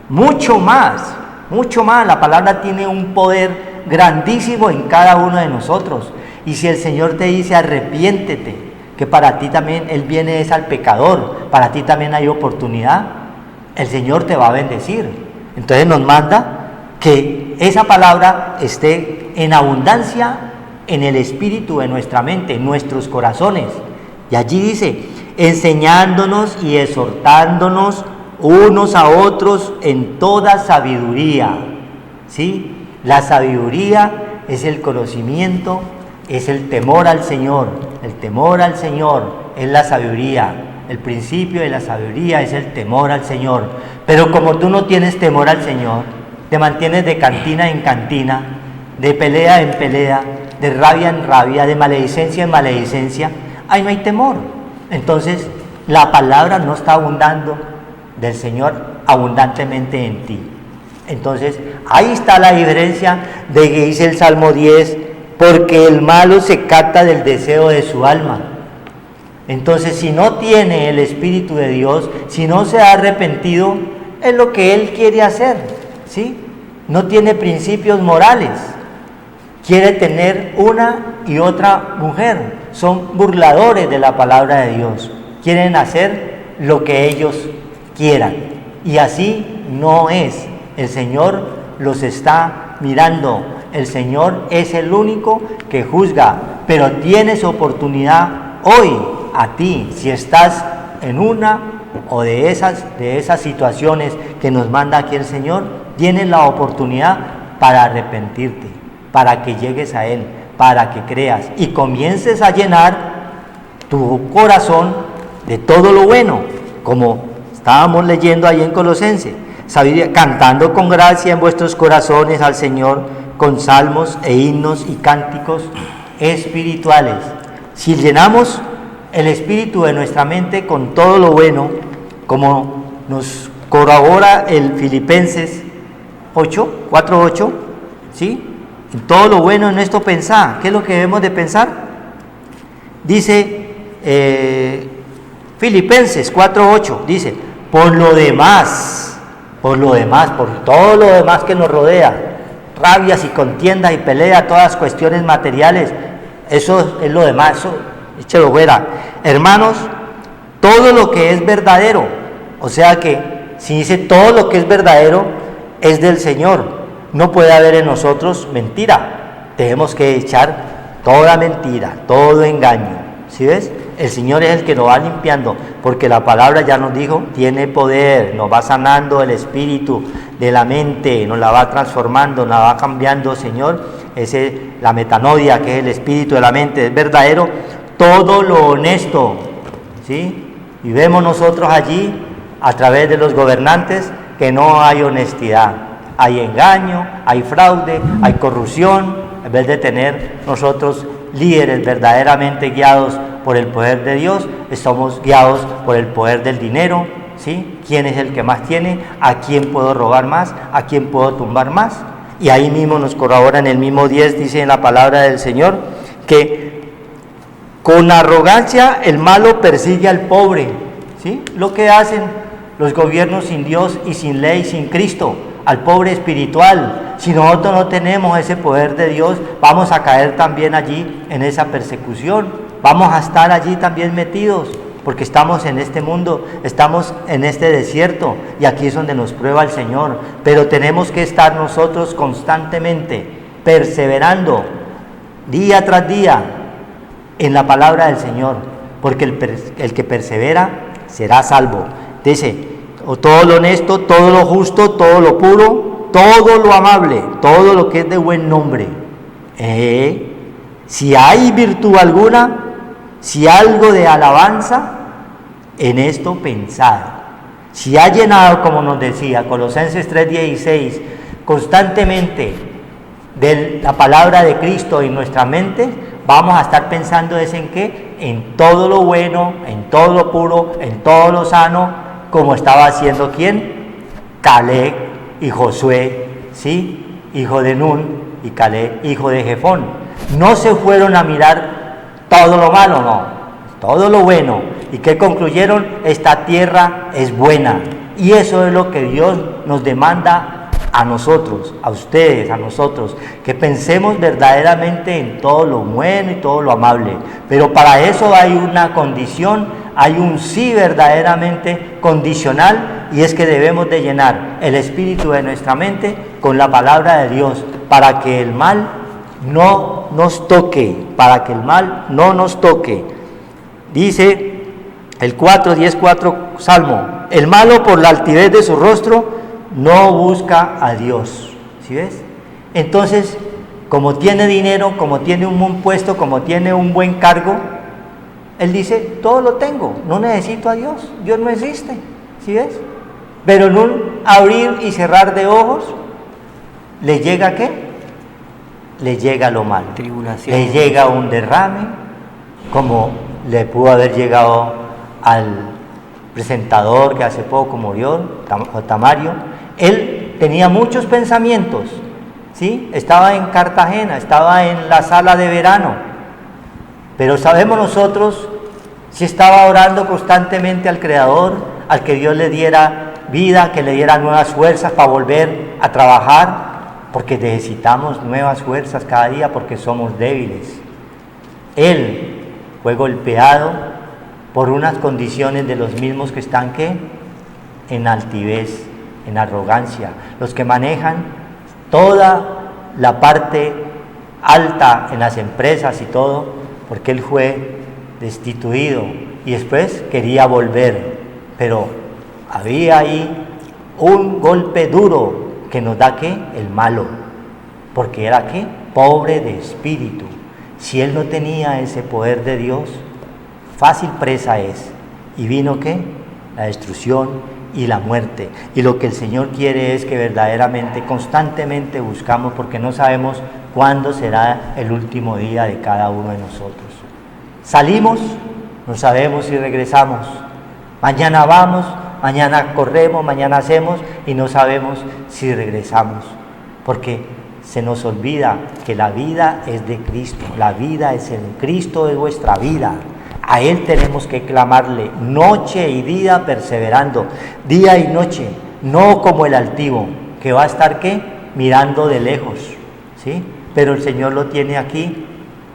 Speaker 2: Mucho más, la palabra tiene un poder grandísimo en cada uno de nosotros. Y si el Señor te dice arrepiéntete, que para ti también Él viene es al pecador, para ti también hay oportunidad, el Señor te va a bendecir. Entonces nos manda que esa palabra esté en abundancia en el espíritu de nuestra mente, en nuestros corazones. Y allí dice, enseñándonos y exhortándonos unos a otros en toda sabiduría. ¿Sí? La sabiduría es el conocimiento, es el temor al Señor. El temor al Señor es la sabiduría. El principio de la sabiduría es el temor al Señor. Pero como tú no tienes temor al Señor, te mantienes de cantina en cantina, de pelea en pelea, de rabia en rabia, de maledicencia en maledicencia, ahí no hay temor. Entonces, la palabra no está abundando del Señor abundantemente en ti. Entonces, ahí está la diferencia de que dice el Salmo 10, porque el malo se capta del deseo de su alma. Entonces, si no tiene el Espíritu de Dios, si no se ha arrepentido, es lo que él quiere hacer, ¿sí? No tiene principios morales, quiere tener una y otra mujer, son burladores de la palabra de Dios, quieren hacer lo que ellos quieran, y así no es. El Señor los está mirando, el Señor es el único que juzga, pero tienes oportunidad hoy a ti, si estás en una o de esas situaciones que nos manda aquí el Señor, tienes la oportunidad para arrepentirte, para que llegues a Él, para que creas y comiences a llenar tu corazón de todo lo bueno, como estábamos leyendo ahí en Colosenses, cantando con gracia en vuestros corazones al Señor con salmos e himnos y cánticos espirituales. Si llenamos el espíritu de nuestra mente con todo lo bueno, como nos corrobora el Filipenses 4:8, ¿sí? En todo lo bueno en esto pensar. ¿Qué es lo que debemos de pensar? Dice Filipenses 4:8, dice, por todo lo demás que nos rodea, rabias y contiendas y peleas, todas cuestiones materiales, eso es lo demás, eso échelo fuera. Hermanos, todo lo que es verdadero, o sea que si dice todo lo que es verdadero es del Señor, no puede haber en nosotros mentira, tenemos que echar toda mentira, todo engaño, ¿sí ves? El Señor es el que nos va limpiando, porque la palabra ya nos dijo, tiene poder, nos va sanando el espíritu de la mente, nos la va transformando, nos la va cambiando, Señor. La metanoia, que es el espíritu de la mente, es verdadero, todo lo honesto, ¿sí? Y vemos nosotros allí, a través de los gobernantes, que no hay honestidad, hay engaño, hay fraude, hay corrupción, en vez de tener nosotros líderes verdaderamente guiados por el poder de Dios, estamos guiados por el poder del dinero, ¿sí? ¿Quién es el que más tiene? ¿A quién puedo robar más? ¿A quién puedo tumbar más? Y ahí mismo nos corrobora en el mismo 10, dice en la palabra del Señor, que con arrogancia el malo persigue al pobre, ¿sí? Lo que hacen los gobiernos sin Dios y sin ley, sin Cristo, al pobre espiritual. Si nosotros no tenemos ese poder de Dios, vamos a caer también allí en esa persecución, vamos a estar allí también metidos, porque estamos en este mundo, estamos en este desierto, y aquí es donde nos prueba el Señor, pero tenemos que estar nosotros constantemente perseverando día tras día en la palabra del Señor, porque el que persevera será salvo. Dice, todo lo honesto, todo lo justo, todo lo puro, todo lo amable, todo lo que es de buen nombre. Si hay virtud alguna, si algo de alabanza, en esto pensad. Si ha llenado, como nos decía Colosenses 3:16, constantemente de la palabra de Cristo en nuestra mente, vamos a estar pensando en qué, en todo lo bueno, en todo lo puro, en todo lo sano, como estaba haciendo ¿quién? Caleb y Josué, ¿sí? Hijo de Nun, y Caleb, hijo de Jefón. No se fueron a mirar todo lo malo, no, todo lo bueno. ¿Y qué concluyeron? Esta tierra es buena. Y eso es lo que Dios nos demanda a nosotros, a ustedes, a nosotros, que pensemos verdaderamente en todo lo bueno y todo lo amable. Pero para eso hay una condición, hay un sí verdaderamente condicional, y es que debemos de llenar el espíritu de nuestra mente con la palabra de Dios, para que el mal no nos toque, para que el mal no nos toque. Dice el 4:10, Salmo: el malo por la altivez de su rostro no busca a Dios. ¿Sí ves? Entonces, como tiene dinero, como tiene un buen puesto, como tiene un buen cargo, él dice: todo lo tengo, no necesito a Dios, Dios no existe. ¿Sí ves? Pero en un abrir y cerrar de ojos, ¿le llega qué? Le llega lo malo.
Speaker 3: Tribulación.
Speaker 2: Le llega un derrame, como le pudo haber llegado al presentador que hace poco murió, Tamario. Él tenía muchos pensamientos, ¿sí? Estaba en Cartagena, estaba en la sala de verano, pero sabemos nosotros si estaba orando constantemente al Creador, al que Dios le diera vida, que le diera nuevas fuerzas para volver a trabajar, porque necesitamos nuevas fuerzas cada día, porque somos débiles. Él fue golpeado por unas condiciones de los mismos que están, ¿qué? En altivez, en arrogancia, los que manejan toda la parte alta en las empresas y todo, porque él fue destituido y después quería volver, pero había ahí un golpe duro que nos da, ¿qué? El malo, porque era, ¿qué? Pobre de espíritu. Si él no tenía ese poder de Dios, fácil presa es, y vino, ¿qué? La destrucción y la muerte. Y lo que el Señor quiere es que verdaderamente, constantemente buscamos, porque no sabemos cuándo será el último día de cada uno de nosotros. Salimos, no sabemos si regresamos. Mañana vamos, mañana corremos, mañana hacemos, y no sabemos si regresamos, porque se nos olvida que la vida es de Cristo, la vida es en Cristo, es vuestra vida. A Él tenemos que clamarle noche y día, perseverando, día y noche, no como el altivo, que va a estar, ¿qué? Mirando de lejos, ¿sí? Pero el Señor lo tiene aquí,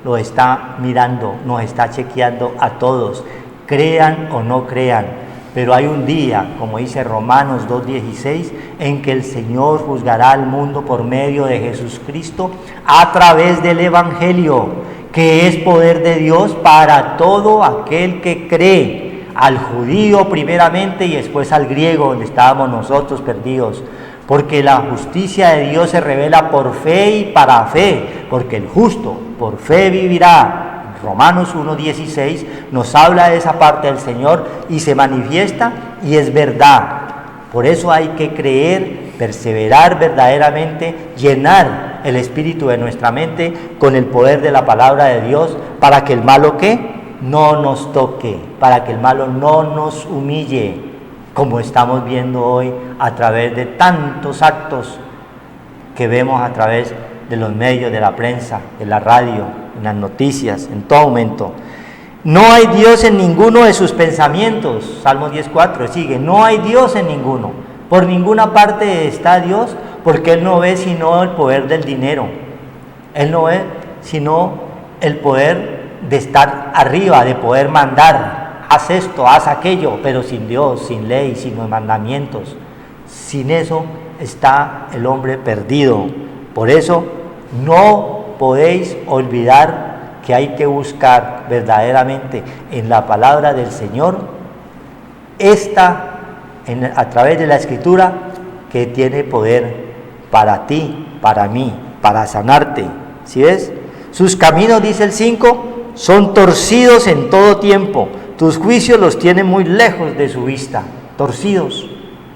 Speaker 2: lo está mirando, nos está chequeando a todos, crean o no crean. Pero hay un día, como dice Romanos 2:16, en que el Señor juzgará al mundo por medio de Jesucristo a través del Evangelio, que es poder de Dios para todo aquel que cree, al judío primeramente y después al griego, donde estábamos nosotros perdidos. Porque la justicia de Dios se revela por fe y para fe, porque el justo por fe vivirá. Romanos 1:16 nos habla de esa parte del Señor y se manifiesta y es verdad. Por eso hay que creer, perseverar verdaderamente, llenar el espíritu de nuestra mente con el poder de la palabra de Dios, para que el malo, ¿qué? No nos toque, para que el malo no nos humille, como estamos viendo hoy a través de tantos actos que vemos a través de los medios, de la prensa, de la radio, en las noticias, en todo momento. No hay Dios en ninguno de sus pensamientos. Salmo 10:4 sigue: no hay Dios en ninguno. Por ninguna parte está Dios, porque Él no ve sino el poder del dinero. Él no ve sino el poder de estar arriba, de poder mandar. Haz esto, haz aquello, pero sin Dios, sin ley, sin los mandamientos. Sin eso está el hombre perdido. Por eso no podéis olvidar que hay que buscar verdaderamente en la palabra del Señor a través de la Escritura, que tiene poder para ti, para mí, para sanarte. ¿Sí ves? Sus caminos, dice el 5, son torcidos en todo tiempo. Tus juicios los tienen muy lejos de su vista. Torcidos.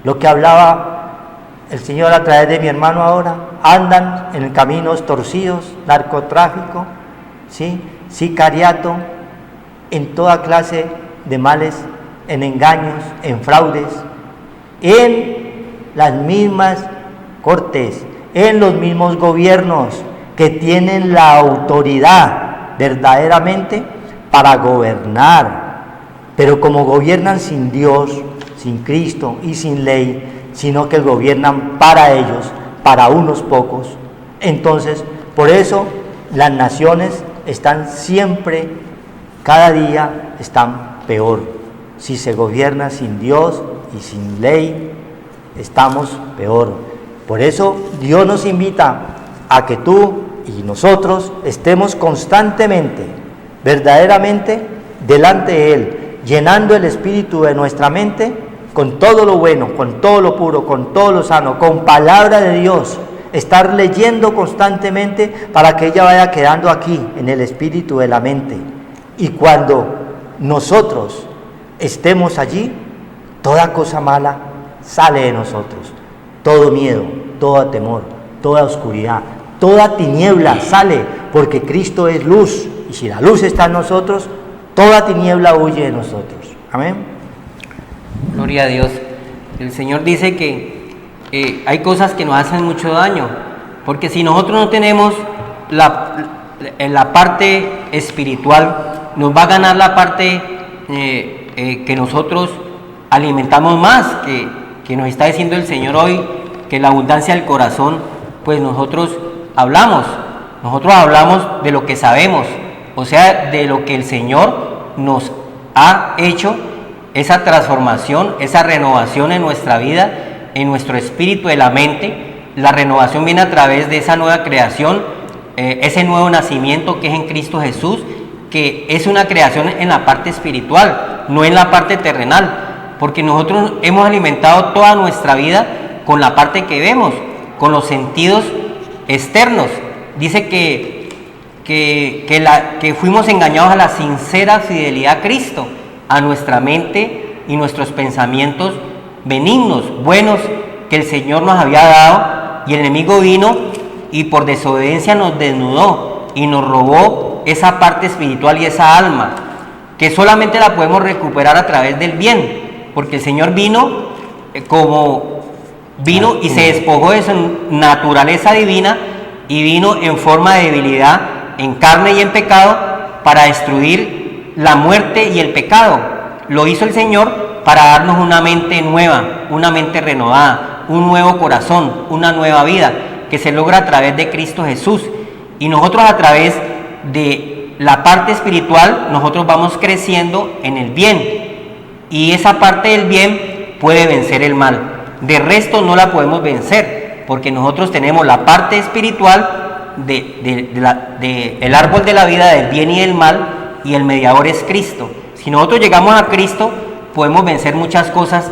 Speaker 2: Lo que hablaba el Señor a través de mi hermano ahora. Andan en caminos torcidos, narcotráfico, ¿sí? Sicariato, en toda clase de males, en engaños, en fraudes, en las mismas cortes, en los mismos gobiernos, que tienen la autoridad verdaderamente para gobernar, pero como gobiernan sin Dios, sin Cristo y sin ley, sino que gobiernan para ellos, para unos pocos, entonces por eso las naciones están siempre, cada día están peor. Si se gobierna sin Dios y sin ley, estamos peor. Por eso Dios nos invita a que tú y nosotros estemos constantemente, verdaderamente, delante de Él, llenando el espíritu de nuestra mente con todo lo bueno, con todo lo puro, con todo lo sano, con palabra de Dios. Estar leyendo constantemente para que ella vaya quedando aquí, en el espíritu de la mente. Y cuando nosotros estemos allí, toda cosa mala sale de nosotros. Todo miedo, todo temor, toda oscuridad, toda tiniebla sale, porque Cristo es luz. Y si la luz está en nosotros, toda tiniebla huye de nosotros. Amén.
Speaker 3: Gloria a Dios. El Señor dice que hay cosas que nos hacen mucho daño, porque si nosotros no tenemos la parte espiritual, nos va a ganar la parte que nosotros alimentamos más, que nos está diciendo el Señor hoy, que la abundancia del corazón, pues nosotros hablamos de lo que sabemos, o sea, de lo que el Señor nos ha hecho, esa transformación, esa renovación en nuestra vida, en nuestro espíritu de la mente. La renovación viene a través de esa nueva creación, ese nuevo nacimiento que es en Cristo Jesús, que es una creación en la parte espiritual, no en la parte terrenal, porque nosotros hemos alimentado toda nuestra vida con la parte que vemos, con los sentidos externos. Dice que fuimos engañados a la sincera fidelidad a Cristo, a nuestra mente y nuestros pensamientos benignos, buenos, que el Señor nos había dado, y el enemigo vino y por desobediencia nos desnudó y nos robó esa parte espiritual y esa alma, que solamente la podemos recuperar a través del bien, porque el Señor vino y se despojó de su naturaleza divina y vino en forma de debilidad, en carne y en pecado, para destruir la muerte y el pecado. Lo hizo el Señor para darnos una mente nueva, una mente renovada, un nuevo corazón, una nueva vida, que se logra a través de Cristo Jesús. Y nosotros, a través de la parte espiritual, nosotros vamos creciendo en el bien, y esa parte del bien puede vencer el mal. De resto no la podemos vencer, porque nosotros tenemos la parte espiritual del árbol de la vida, del bien y del mal, y el mediador es Cristo. Si nosotros llegamos a Cristo, podemos vencer muchas cosas,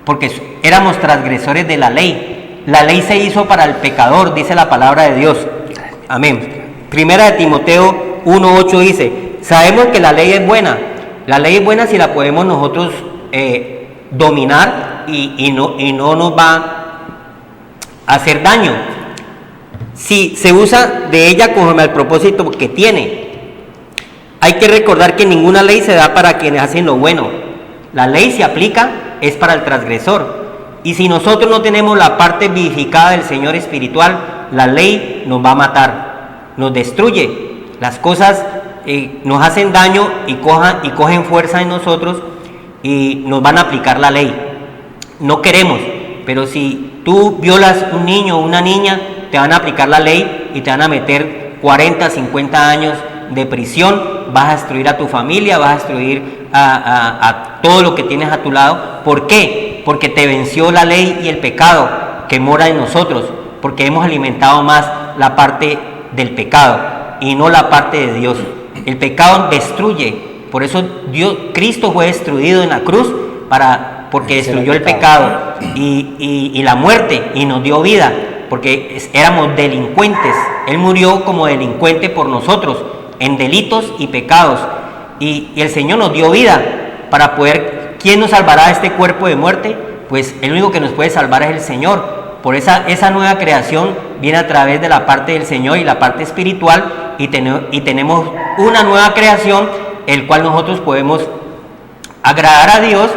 Speaker 3: porque éramos transgresores de la ley. La ley se hizo para el pecador, dice la palabra de Dios. Amén. Primera de Timoteo 1:8 dice: sabemos que la ley es buena. La ley es buena si la podemos nosotros dominar, y no nos va a hacer daño si se usa de ella conforme al propósito que tiene. Hay que recordar que ninguna ley se da para quienes hacen lo bueno. La ley se aplica es para el transgresor. Y si nosotros no tenemos la parte vivificada del Señor espiritual, la ley nos va a matar, nos destruye. Las cosas nos hacen daño y cogen fuerza en nosotros y nos van a aplicar la ley. No queremos, pero si tú violas un niño o una niña, te van a aplicar la ley y te van a meter 40, 50 años de prisión, vas a destruir a tu familia, vas a destruir a todo lo que tienes a tu lado. ¿Por qué? Porque te venció la ley y el pecado que mora en nosotros, porque hemos alimentado más la parte del pecado y no la parte de Dios. El pecado destruye, por eso Cristo fue destruido en la cruz, porque destruyó el pecado y la muerte, y nos dio vida, porque éramos delincuentes. Él murió como delincuente por nosotros, en delitos y pecados, y el Señor nos dio vida para poder. ¿Quién nos salvará de este cuerpo de muerte? Pues el único que nos puede salvar es el Señor. Por esa nueva creación viene a través de la parte del Señor y la parte espiritual, y tenemos una nueva creación, el cual nosotros podemos agradar a Dios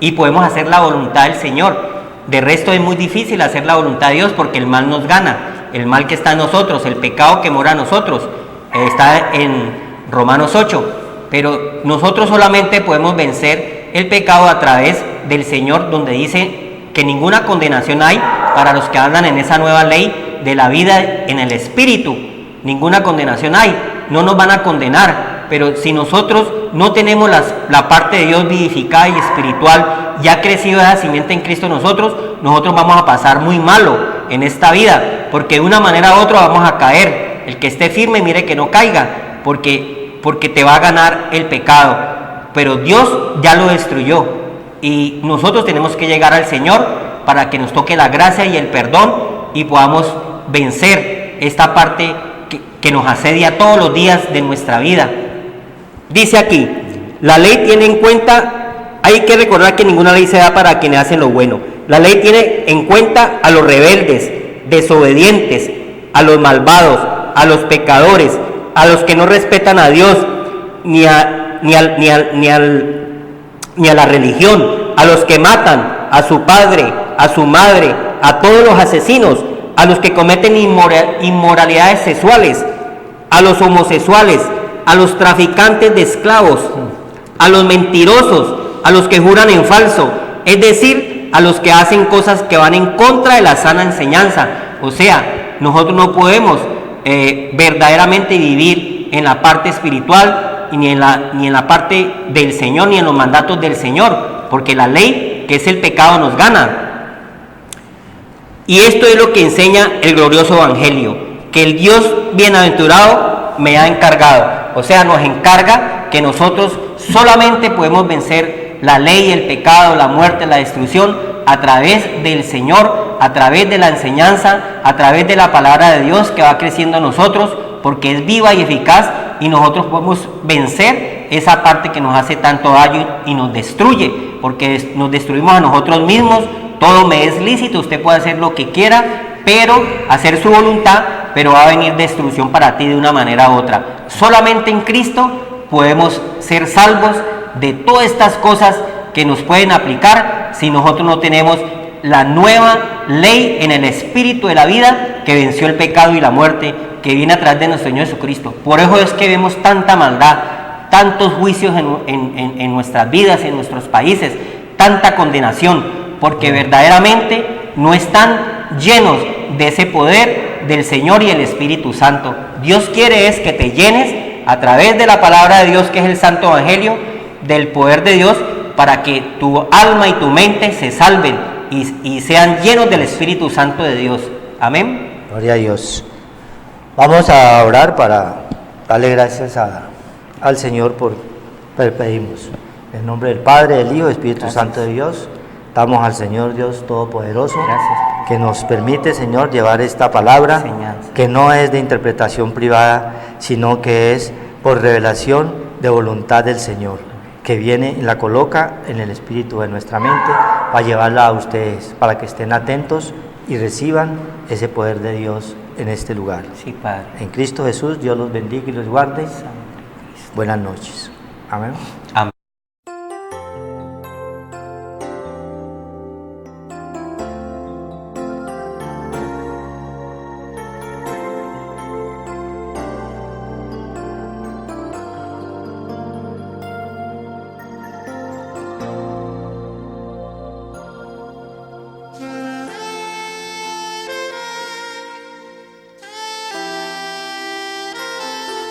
Speaker 3: y podemos hacer la voluntad del Señor. De resto es muy difícil hacer la voluntad de Dios, porque el mal nos gana. el mal que está en nosotros, el pecado que mora en nosotros. Está en Romanos 8. Pero nosotros solamente podemos vencer el pecado a través del Señor, donde dice que ninguna condenación hay para los que andan en esa nueva ley de la vida en el Espíritu. Ninguna condenación hay, no nos van a condenar, pero si nosotros no tenemos la parte de Dios vivificada y espiritual, ya crecido esa simiente en Cristo nosotros vamos a pasar muy malo en esta vida, porque de una manera u otra vamos a caer. El que esté firme, mire que no caiga, porque te va a ganar el pecado, pero Dios ya lo destruyó, y nosotros tenemos que llegar al Señor para que nos toque la gracia y el perdón y podamos vencer esta parte que nos asedia todos los días de nuestra vida. Dice aquí, la ley tiene en cuenta, hay que recordar que ninguna ley se da para quienes hacen lo bueno. La ley tiene en cuenta a los rebeldes, desobedientes, a los malvados, a los pecadores, a los que no respetan a Dios ni a la religión, a los que matan a su padre, a su madre, a todos los asesinos, a los que cometen inmoralidades sexuales, a los homosexuales, a los traficantes de esclavos, a los mentirosos, a los que juran en falso, es decir, a los que hacen cosas que van en contra de la sana enseñanza. O sea, nosotros no podemos verdaderamente vivir en la parte espiritual ni en la parte del Señor, ni en los mandatos del Señor, porque la ley, que es el pecado, nos gana. Y esto es lo que enseña el glorioso Evangelio, que el Dios bienaventurado me ha encargado. O sea, nos encarga que nosotros solamente podemos vencer la ley, el pecado, la muerte, la destrucción a través del Señor, a través de la enseñanza, a través de la palabra de Dios que va creciendo en nosotros, porque es viva y eficaz, y nosotros podemos vencer esa parte que nos hace tanto daño y nos destruye, porque nos destruimos a nosotros mismos. Todo me es lícito, usted puede hacer lo que quiera, pero hacer su voluntad, pero va a venir destrucción para ti de una manera u otra. Solamente en Cristo podemos ser salvos de todas estas cosas que nos pueden aplicar si nosotros no tenemos la nueva ley en el espíritu de la vida que venció el pecado y la muerte, que viene a través de nuestro Señor Jesucristo. Por eso es que vemos tanta maldad, tantos juicios en nuestras vidas, en nuestros países, tanta condenación, porque verdaderamente no están llenos de ese poder del Señor y el Espíritu Santo. Dios quiere es que te llenes a través de la palabra de Dios, que es el Santo Evangelio, del poder de Dios, para que tu alma y tu mente se salven y sean llenos del Espíritu Santo de Dios. Amén.
Speaker 2: Gloria a Dios. Vamos a orar para darle gracias al Señor por pedimos. En el nombre del Padre, del Hijo y del Espíritu Santo de Dios, damos al Señor Dios Todopoderoso, que nos permite, Señor, llevar esta palabra, que no es de interpretación privada, sino que es por revelación de voluntad del Señor, que viene y la coloca en el espíritu de nuestra mente para llevarla a ustedes, para que estén atentos y reciban ese poder de Dios en este lugar.
Speaker 3: Sí, Padre.
Speaker 2: En Cristo Jesús, Dios los bendiga y los guarde. Buenas noches. Amén.
Speaker 3: Amén.